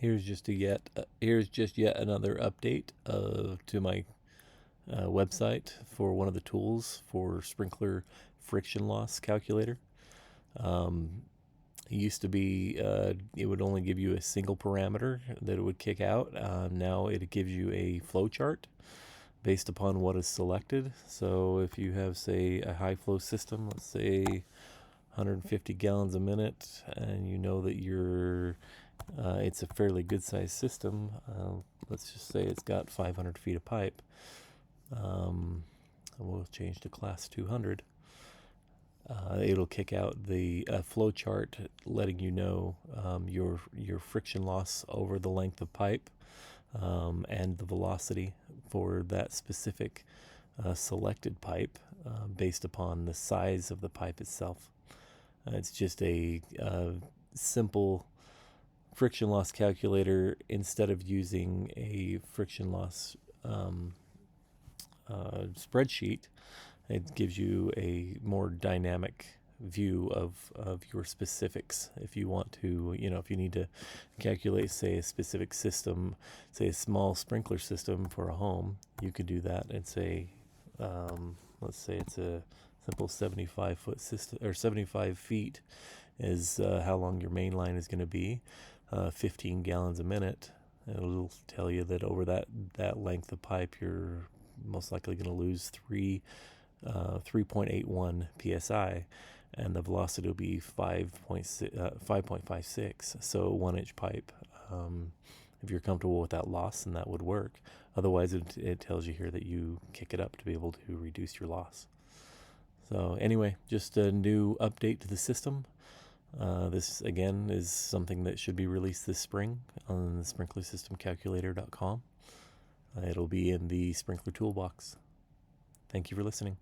Here's just yet another update to my website for one of the tools for sprinkler friction loss calculator. Um, it used to be it would only give you a single parameter that it would kick out. Now it gives you a flow chart based upon what is selected. So if you have, say, a high flow system, let's say 150 gallons a minute, and you know that it's a fairly good sized system. Let's just say it's got 500 feet of pipe. We'll change to class 200. It'll kick out the flow chart letting you know your friction loss over the length of pipe, and the velocity for that specific selected pipe based upon the size of the pipe itself. It's just a simple friction loss calculator. Instead of using a friction loss spreadsheet, it gives you a more dynamic view of your specifics. If you want to, if you need to calculate, say, a specific system, say a small sprinkler system for a home, you could do that and say, let's say it's a simple 75-foot system, or 75 feet is how long your main line is going to be, 15 gallons a minute. It'll tell you that over that length of pipe, you're most likely going to lose 3.81 psi, and the velocity will be 5.56. So 1 inch pipe. If you're comfortable with that loss, then that would work. Otherwise, it tells you here that you kick it up to be able to reduce your loss. So anyway, just a new update to the system. This again is something that should be released this spring on the sprinklersystemcalculator.com. It'll be in the Sprinkler Toolbox. Thank you for listening.